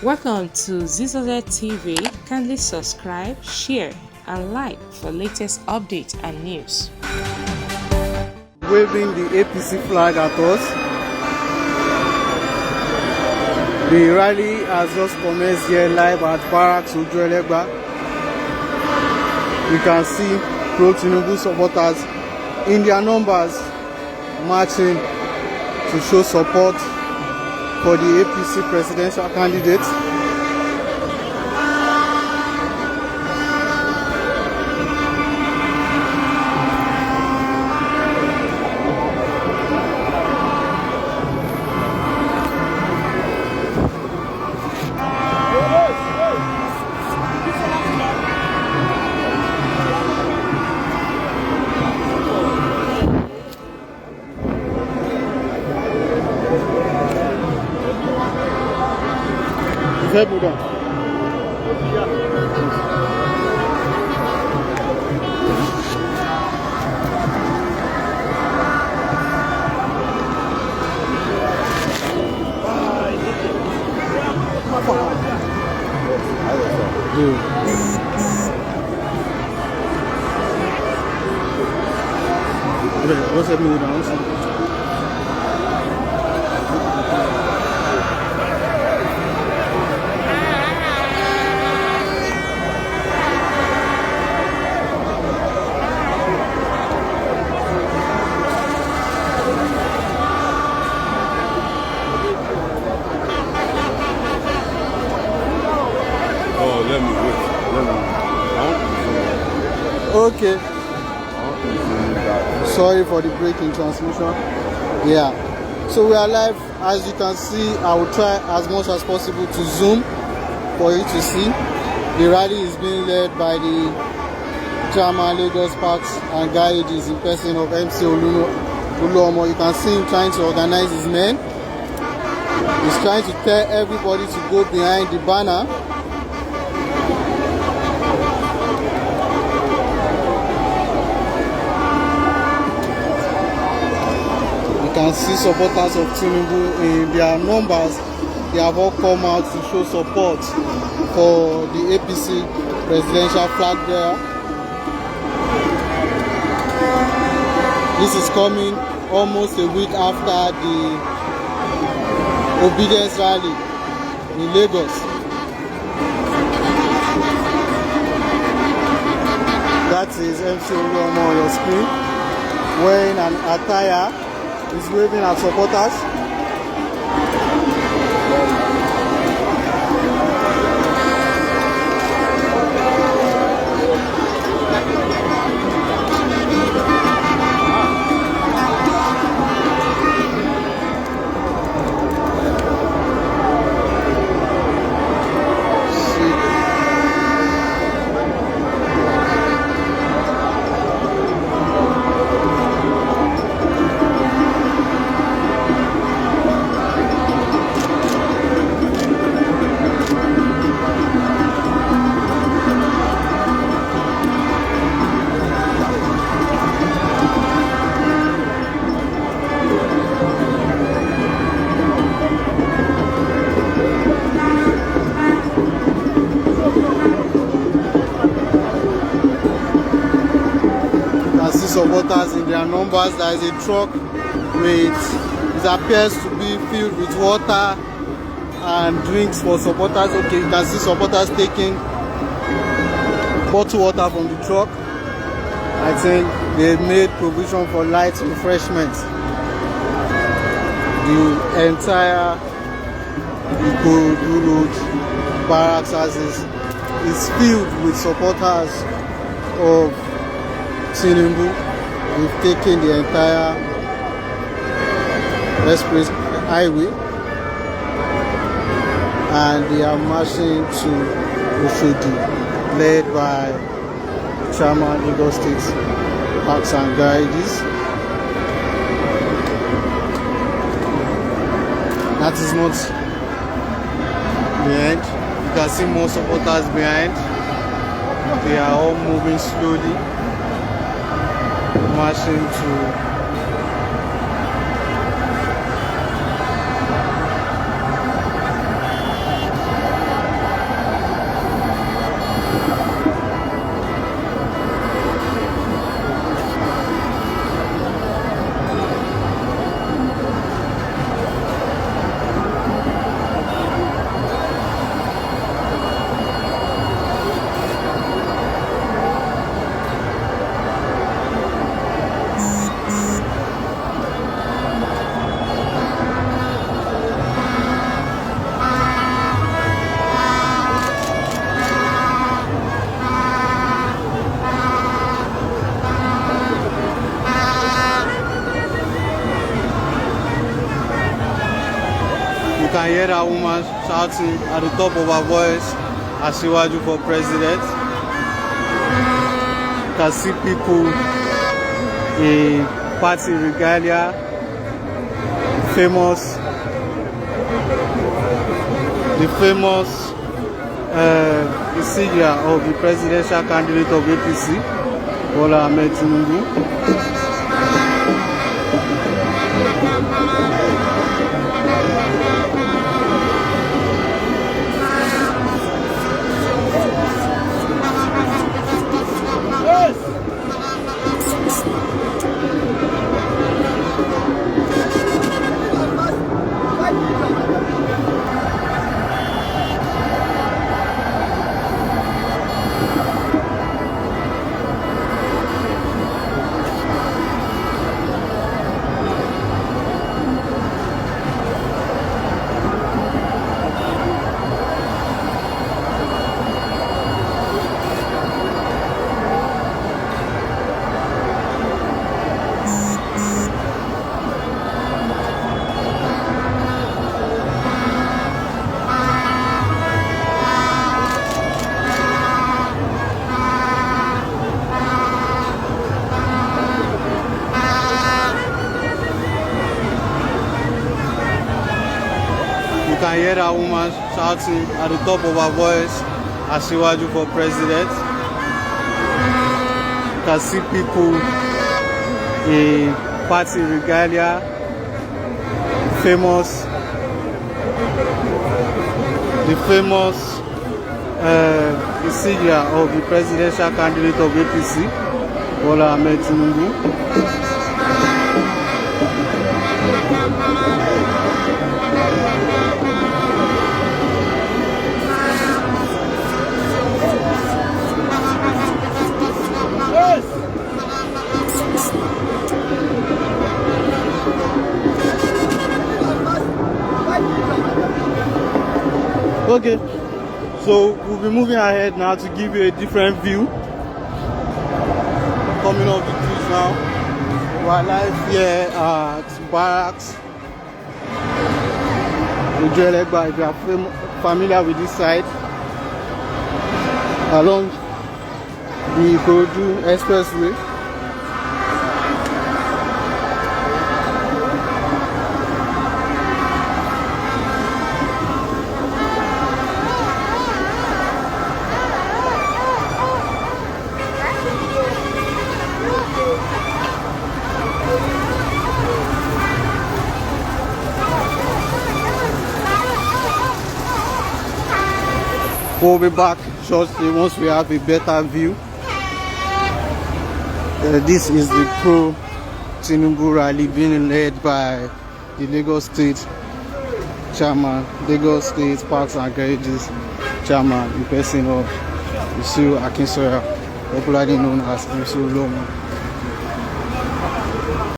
Welcome to Zisodel TV. Kindly subscribe, share, and like for latest updates and news. Waving the APC flag at us. The rally has just commenced here live at Barracks Ojuelegba. You can see Pro-Tinubu supporters in their numbers marching to show support for the APC presidential candidate. Fais boudin. What's up with that? Okay. Sorry for the break in transmission. Yeah. So we are live. As you can see, I will try as much as possible to zoom for you to see. The rally is being led by the Chairman Lagos Parks and Garages in person of MC Oluomo. You can see him trying to organize his men. He's trying to tell everybody to go behind the banner. You can see supporters of Tinubu in their numbers. They have all come out to show support for the APC presidential flag bearer. This is coming almost a week after the obedience rally in Lagos. That is MC Oluomo on your screen, wearing an attire. He's waving at supporters. Supporters in their numbers. There is a truck with, it appears to be filled with water and drinks for supporters. Okay, you can see supporters taking bottled water from the truck. I think they made provision for light refreshment. The entire Ikorodu Road barracks is filled with supporters of Tinubu. We've taken the entire express highway and they are marching to Oshodi, led by Chairman Lagos State Parks and Garages. That is not the end. You can see more supporters behind. They are all moving slowly, marching to hear that woman shouting at the top of her voice, Asiwaju for president. You can see people in party regalia, the famous insignia of the presidential candidate of APC, Oluomo. You can hear that woman shouting at the top of her voice, Asiwaju for president. You can see people in party regalia, the famous insignia of the presidential candidate of APC, Pro-Tinubu. Okay, so we'll be moving ahead now to give you a different view. Coming off the cruise now, we're live here at Barracks. If you are familiar with this side, along the Pro-Tinubu expressway. We'll be back shortly once we have a better view. This is the Pro-Tinubu rally being led by the Lagos State Chairman, Lagos State Parks and Garages Chairman, the person of Oluomo, popularly known as Oluomo.